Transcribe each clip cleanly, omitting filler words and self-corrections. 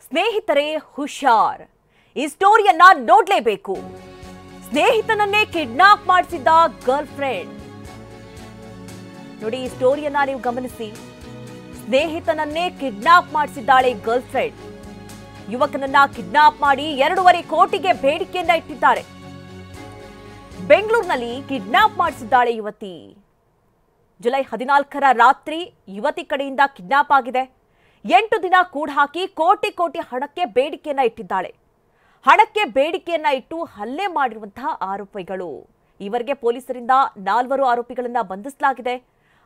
ಸ್ನೇಹಿತರೇ ಹುಷಾರ್, ಈ ಸ್ಟೋರಿಯನ್ನ ನೋಡ್ಲೇಬೇಕು. ಸ್ನೇಹಿತನನ್ನೇ ಕಿಡ್ನಾಪ್ ಮಾಡಿಸಿದ್ದ ಗರ್ಲ್ ಫ್ರೆಂಡ್. ನೋಡಿ, ಈ ಸ್ಟೋರಿಯನ್ನ ನೀವು ಗಮನಿಸಿ. ಸ್ನೇಹಿತನನ್ನೇ ಕಿಡ್ನಾಪ್ ಮಾಡಿಸಿದ್ದಾಳೆ ಗರ್ಲ್ ಫ್ರೆಂಡ್. ಯುವಕನನ್ನ ಕಿಡ್ನಾಪ್ ಮಾಡಿ 2.5 ಕೋಟಿಗೆ ಬೇಡಿಕೆಯನ್ನ ಇಟ್ಟಿದ್ದಾರೆ. ಬೆಂಗಳೂರಿನಲ್ಲಿ ಕಿಡ್ನಾಪ್ ಮಾಡಿಸಿದ್ದಾಳೆ ಯುವತಿ. ಜುಲೈ 14ರ ರಾತ್ರಿ ಯುವತಿ ಕಡೆಯಿಂದ ಕಿಡ್ನಾಪ್ ಆಗಿದೆ. 8 ದಿನ ಕೂಡ ಹಾಕಿ ಕೋಟಿ ಹಣಕ್ಕೆ ಬೇಡಿಕೆಯನ್ನ ಇಟ್ಟಿದ್ದಾಳೆ. ಹಣಕ್ಕೆ ಬೇಡಿಕೆಯನ್ನ ಇಟ್ಟು ಹಲ್ಲೆ ಮಾಡಿರುವಂತಹ ಆರೋಪಿಗಳು. ಈವರೆಗೆ ಪೊಲೀಸರಿಂದ 4 ಆರೋಪಿಗಳನ್ನ ಬಂಧಿಸಲಾಗಿದೆ.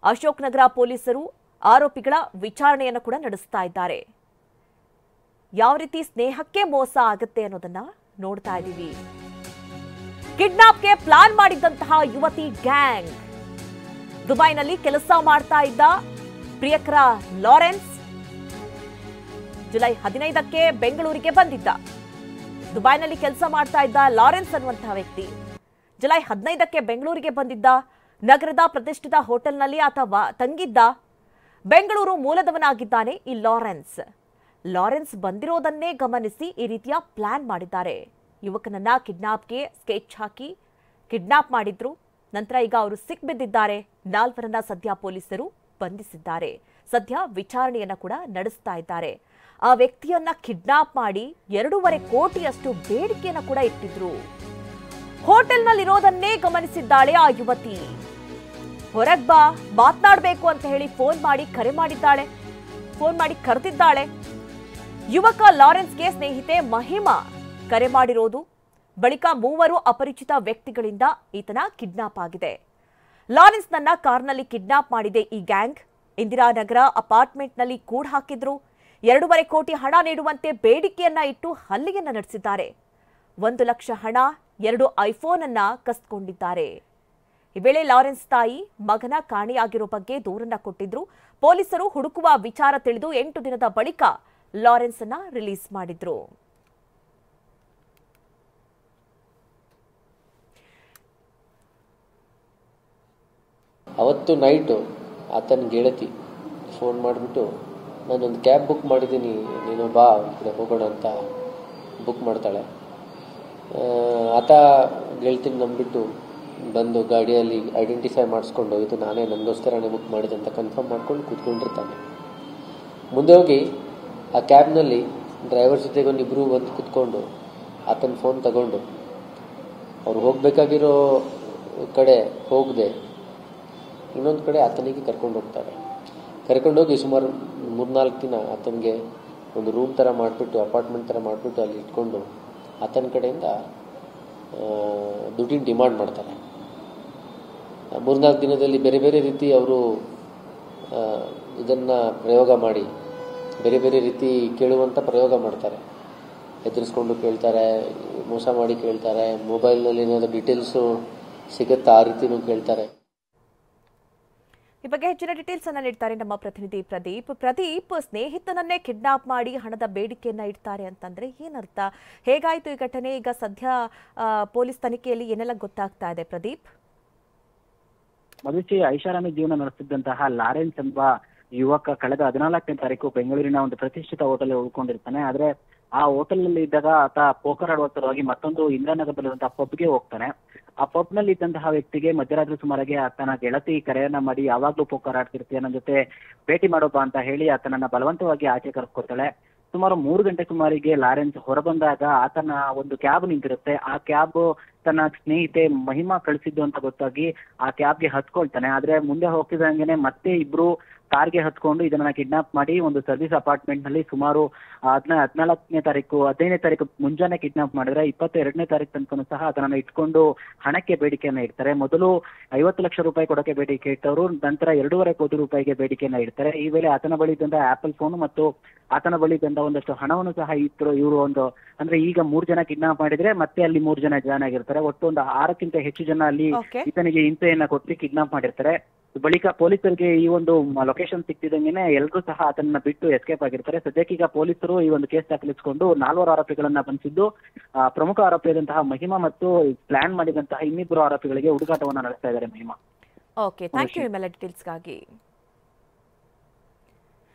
ಅಶೋಕ್ ನಗರ ಪೊಲೀಸರು ಆರೋಪಿಗಳ ವಿಚಾರಣೆಯನ್ನು ಕೂಡ ನಡೆಸ್ತಾ ಇದ್ದಾರೆ. ಯಾವ ರೀತಿ ಸ್ನೇಹಕ್ಕೆ ಮೋಸ ಆಗುತ್ತೆ ಅನ್ನೋದನ್ನ ನೋಡ್ತಾ ಇದ್ದೀವಿ. ಕಿಡ್ನಾಪ್ಗೆ ಪ್ಲಾನ್ ಮಾಡಿದ್ದಂತಹ ಯುವತಿ ಗ್ಯಾಂಗ್. ದುಬೈನಲ್ಲಿ ಕೆಲಸ ಮಾಡ್ತಾ ಇದ್ದ ಪ್ರಿಯಕರ ಲಾರೆನ್ಸ್ ಜುಲೈ 15ಕ್ಕೆ ಬೆಂಗಳೂರಿಗೆ ಬಂದಿದ್ದ. ದುಬೈನಲ್ಲಿ ಕೆಲಸ ಮಾಡ್ತಾ ಇದ್ದ ಲಾರೆನ್ಸ್ ಅನ್ನುವಂತಹ ವ್ಯಕ್ತಿ ಜುಲೈ 15ಕ್ಕೆ ಬೆಂಗಳೂರಿಗೆ ಬಂದಿದ್ದ. ನಗರದ ಪ್ರತಿಷ್ಠಿತ ಹೋಟೆಲ್ನಲ್ಲಿ ಆತ ತಂಗಿದ್ದ. ಬೆಂಗಳೂರು ಮೂಲದವನಾಗಿದ್ದಾನೆ ಈ ಲಾರೆನ್ಸ್ ಬಂದಿರೋದನ್ನೇ ಗಮನಿಸಿ ಈ ರೀತಿಯ ಪ್ಲಾನ್ ಮಾಡಿದ್ದಾರೆ. ಯುವಕನನ್ನ ಕಿಡ್ನಾಪ್ಗೆ ಸ್ಕೆಚ್ ಹಾಕಿ ಕಿಡ್ನಾಪ್ ಮಾಡಿದ್ರು. ನಂತರ ಈಗ ಅವರು ಸಿಕ್ಬಿದ್ದಿದ್ದಾರೆ. 4ರನ್ನ ಸದ್ಯ ಪೊಲೀಸರು ಬಂಧಿಸಿದ್ದಾರೆ. ಸದ್ಯ ವಿಚಾರಣೆಯನ್ನ ಕೂಡ ನಡೆಸ್ತಾ ಇದ್ದಾರೆ. ಆ ವ್ಯಕ್ತಿಯನ್ನ ಕಿಡ್ನಾಪ್ ಮಾಡಿ 2.5 ಕೋಟಿಯಷ್ಟು ಬೇಡಿಕೆಯನ್ನ ಕೂಡ ಇಟ್ಟಿದ್ರು. ಹೋಟೆಲ್ನಲ್ಲಿರೋದನ್ನೇ ಗಮನಿಸಿದ್ದಾಳೆ ಆ ಯುವತಿ. ಹೊರಗ್ ಬಾ, ಮಾತನಾಡಬೇಕು ಅಂತ ಹೇಳಿ ಫೋನ್ ಮಾಡಿ ಕರೆದಿದ್ದಾಳೆ. ಯುವಕ ಲಾರೆನ್ಸ್ಗೆ ಸ್ನೇಹಿತೆ ಮಹಿಮಾ ಕರೆ ಮಾಡಿರೋದು. ಬಳಿಕ 3 ಅಪರಿಚಿತ ವ್ಯಕ್ತಿಗಳಿಂದ ಈತನ ಕಿಡ್ನಾಪ್ ಆಗಿದೆ. ಲಾರೆನ್ಸ್ನನ್ನ ಕಾರ್ನಲ್ಲಿ ಕಿಡ್ನಾಪ್ ಮಾಡಿದೆ ಈ ಗ್ಯಾಂಗ್. ಇಂದಿರಾನಗರ ಅಪಾರ್ಟ್ಮೆಂಟ್ನಲ್ಲಿ ಕೂಡ ಹಾಕಿದ್ರು. 2.5 ಕೋಟಿ ಹಣ ನೀಡುವಂತೆ ಬೇಡಿಕೆಯನ್ನ ಇಟ್ಟು ಹಲ್ಲೆಯನ್ನ ನಡೆಸಿದ್ದಾರೆ. 1 ಲಕ್ಷ ಹಣ, 2 ಐಫೋನ್ ಅನ್ನ ಕಸ್ಕೊಂಡಿದ್ದಾರೆ. ಈ ವೇಳೆ ಲಾರೆನ್ಸ್ ತಾಯಿ ಮಗನ ಕಾಣೆಯಾಗಿರೋ ಬಗ್ಗೆ ದೂರನ್ನ ಕೊಟ್ಟಿದ್ರು. ಪೊಲೀಸರು ಹುಡುಕುವ ವಿಚಾರ ತಿಳಿದು 8 ದಿನದ ಬಳಿಕ ಲಾರೆನ್ಸ್ ಅನ್ನ ರಿಲೀಸ್ ಮಾಡಿದ್ರು. ಅವತ್ತು ನೈಟು ಆತನ ಗೆಳತಿ ಫೋನ್ ಮಾಡಿಬಿಟ್ಟು ನಾನೊಂದು ಕ್ಯಾಬ್ ಬುಕ್ ಮಾಡಿದ್ದೀನಿ, ನೀನು ಬಾ ಈ ಕಡೆ ಹೋಗೋಣ ಅಂತ ಬುಕ್ ಮಾಡ್ತಾಳೆ. ಆತ ಗೆಳತಿನ ನಂಬಿಟ್ಟು ಬಂದು ಗಾಡಿಯಲ್ಲಿ ಐಡೆಂಟಿಫೈ ಮಾಡಿಸ್ಕೊಂಡು ಇದು ನಾನೇ ನನಗೋಸ್ಕರನೇ ಬುಕ್ ಮಾಡಿದೆ ಅಂತ ಕನ್ಫರ್ಮ್ ಮಾಡ್ಕೊಂಡು ಕೂತ್ಕೊಂಡಿರ್ತಾನೆ. ಮುಂದೆ ಹೋಗಿ ಆ ಕ್ಯಾಬ್ನಲ್ಲಿ ಡ್ರೈವರ್ ಜೊತೆಗೆ ಒಂದಿಬ್ಬರು ಬಂದು ಕೂತ್ಕೊಂಡು ಆತನ ಫೋನ್ ತಗೊಂಡು ಅವ್ರು ಹೋಗಬೇಕಾಗಿರೋ ಕಡೆ ಹೋಗದೆ ಇನ್ನೊಂದು ಕಡೆ ಆತನಿಗೆ ಕರ್ಕೊಂಡು ಹೋಗ್ತಾರೆ. ಕರ್ಕೊಂಡೋಗಿ ಸುಮಾರು 3-4 ದಿನ ಆತನಿಗೆ ಒಂದು ರೂಮ್ ಥರ ಮಾಡಿಬಿಟ್ಟು ಅಪಾರ್ಟ್ಮೆಂಟ್ ಥರ ಮಾಡಿಬಿಟ್ಟು ಅಲ್ಲಿ ಇಟ್ಕೊಂಡು ಆತನ ಕಡೆಯಿಂದ ದುಡ್ಡಿನ ಡಿಮಾಂಡ್ ಮಾಡ್ತಾರೆ. 3-4 ದಿನದಲ್ಲಿ ಬೇರೆ ಬೇರೆ ರೀತಿ ಅವರು ಇದನ್ನು ಪ್ರಯೋಗ ಮಾಡಿ ಬೇರೆ ಬೇರೆ ರೀತಿ ಕೇಳುವಂಥ ಪ್ರಯೋಗ ಮಾಡ್ತಾರೆ. ಹೆದರಿಸ್ಕೊಂಡು ಕೇಳ್ತಾರೆ, ಮೋಸ ಮಾಡಿ ಕೇಳ್ತಾರೆ, ಮೊಬೈಲ್ನಲ್ಲಿ ಏನಾದರೂ ಡೀಟೇಲ್ಸು ಸಿಗುತ್ತಾ ಆ ರೀತಿನೂ ಕೇಳ್ತಾರೆ. ಈ ಬಗ್ಗೆ ಹೆಚ್ಚಿನ ಡೀಟೇಲ್ಸ್ ಅನ್ನ ನೀಡ್ತಾರೆ ನಮ್ಮ ಪ್ರತಿನಿಧಿ ಪ್ರದೀಪ್. ಸ್ನೇಹಿತನನ್ನೇ ಕಿಡ್ನಾಪ್ ಮಾಡಿ ಹಣದ ಬೇಡಿಕೆಯನ್ನ ಇಡ್ತಾರೆ ಅಂತಂದ್ರೆ ಏನರ್ಥ? ಹೇಗಾಯ್ತು ಈ ಘಟನೆ? ಈಗ ಸದ್ಯ ಪೊಲೀಸ್ ತನಿಖೆಯಲ್ಲಿ ಏನೆಲ್ಲ ಗೊತ್ತಾಗ್ತಾ ಇದೆ ಪ್ರದೀಪ್? ಮದುವೆ ಐಷಾರಾಮಿ ಜೀವನ ನಡೆಸುತ್ತಿದ್ದಂತಹ ಲಾರೆನ್ಸ್ ಎಂಬ ಯುವಕ ಕಳೆದ 14ನೇ ತಾರೀಕು ಬೆಂಗಳೂರಿನ ಒಂದು ಪ್ರತಿಷ್ಠಿತ ಹೋಟೆಲ್ ಉಳ್ಕೊಂಡಿರ್ತಾನೆ. ಆದ್ರೆ ಆ ಹೋಟೆಲ್ ನಲ್ಲಿ ಇದ್ದಾಗ ಆತ ಪೋಕರ್ ಆಡುವ ಸಲುವಾಗಿ ಮತ್ತೊಂದು ಇಂದಿರಾನಗರದಲ್ಲಿರುವಂತಹ ಪಬ್ಗೆ ಹೋಗ್ತಾನೆ. ಆ ಪಬ್ ನಲ್ಲಿ ಇದ್ದಂತಹ ವ್ಯಕ್ತಿಗೆ ಮಧ್ಯರಾತ್ರಿ ಸುಮಾರಿಗೆ ಆತನ ಗೆಳತಿ ಕರೆಯನ್ನ ಮಾಡಿ ಯಾವಾಗ್ಲೂ ಪೋಕರ್ ಆಡ್ತಿರ್ತೀಯ, ನನ್ನ ಜೊತೆ ಭೇಟಿ ಮಾಡೋಪ ಅಂತ ಹೇಳಿ ಆತನನ್ನ ಬಲವಂತವಾಗಿ ಆಚೆ ಕರ್ಸ್ಕೊತಾಳೆ. ಸುಮಾರು 3 ಗಂಟೆ ಸುಮಾರಿಗೆ ಲಾರೆನ್ಸ್ ಹೊರಬಂದಾಗ ಆತನ ಒಂದು ಕ್ಯಾಬ್ ನಿಂತಿರುತ್ತೆ. ಆ ಕ್ಯಾಬ್ ತನ್ನ ಸ್ನೇಹಿತೆ ಮಹಿಮಾ ಕಳಿಸಿದ್ದು ಅಂತ ಗೊತ್ತಾಗಿ ಆ ಕ್ಯಾಬ್ಗೆ ಹತ್ಕೊಳ್ತಾನೆ. ಆದ್ರೆ ಮುಂದೆ ಹೋಗ್ತಿದ್ದಂಗೆನೆ ಮತ್ತೆ ಇಬ್ರು ಕಾರ್ಗೆ ಹತ್ಕೊಂಡು ಇದನ್ನ ಕಿಡ್ನಾಪ್ ಮಾಡಿ ಒಂದು ಸರ್ವಿಸ್ ಅಪಾರ್ಟ್ಮೆಂಟ್ ನಲ್ಲಿ ಸುಮಾರು 15ನೇ ತಾರೀಕು ಮುಂಜಾನೆ ಕಿಡ್ನಾಪ್ ಮಾಡಿದ್ರೆ 22ನೇ ತಾರೀಕು ತನಕ ಸಹ ಅದನ್ನ ಇಟ್ಕೊಂಡು ಹಣಕ್ಕೆ ಬೇಡಿಕೆಯನ್ನ ಇಡ್ತಾರೆ. ಮೊದಲು 50 ಲಕ್ಷ ರೂಪಾಯಿ ಕೊಡಕ್ಕೆ ಬೇಡಿಕೆ ಇಟ್ಟವರು ನಂತರ 2.5 ಕೋಟಿ ರೂಪಾಯಿಗೆ ಬೇಡಿಕೆಯನ್ನ ಇಡ್ತಾರೆ. ಈ ವೇಳೆ ಆತನ ಬಳಿ ಇದ್ದಂತ ಆಪಲ್ ಫೋನ್ ಮತ್ತು ಆತನ ಬಳಿ ಇದ್ದಂತ ಒಂದಷ್ಟು ಹಣವನ್ನು ಸಹ ಇವರು ಅಂದ್ರೆ ಈಗ 3 ಜನ ಕಿಡ್ನಾಪ್ ಮಾಡಿದ್ರೆ ಮತ್ತೆ ಅಲ್ಲಿ 3 ಜನ ಜಾಯ್ನ್ ಆಗಿರ್ತಾರೆ. ಒಟ್ಟು ಒಂದು 6ಕ್ಕಿಂತ ಹೆಚ್ಚು ಜನ ಅಲ್ಲಿ ಈತನಿಗೆ ಹಿಂಸೆಯನ್ನ ಕೊಟ್ಟು ಕಿಡ್ನಾಪ್ ಮಾಡಿರ್ತಾರೆ. ಬಳಿಕ ಪೊಲೀಸರಿಗೆ ಈ ಒಂದು ಲೊಕೇಶನ್ ಸಿಕ್ತಿದಂಗೆನೆ ಎಲ್ಲರೂ ಸಹ ಅದನ್ನ ಬಿಟ್ಟು ಎಸ್ಕೇಪ್ ಆಗಿರ್ತಾರೆ. ಸದ್ಯಕ್ಕೀಗ ಪೊಲೀಸರು ಈ ಒಂದು ಕೇಸ್ ದಾಖಲಿಸಿಕೊಂಡು 4 ಆರೋಪಿಗಳನ್ನ ಬಂಧಿಸಿದ್ದು ಪ್ರಮುಖ ಆರೋಪಿಯಾದಂತಹ ಮಹಿಮಾ ಮತ್ತು ಪ್ಲಾನ್ ಮಾಡಿದಂತಹ ಇನ್ನಿಬ್ಬರು ಆರೋಪಿಗಳಿಗೆ ಹುಡುಕಾಟವನ್ನ ನಡೆಸ್ತಾ ಇದ್ದಾರೆ ಮಹಿಮಾ. ಓಕೆ, ಥ್ಯಾಂಕ್ ಯು ನಿಮ್ಮೆಲ್ಲ ಡೀಟೇಲ್ಸ್ಗಾಗಿ.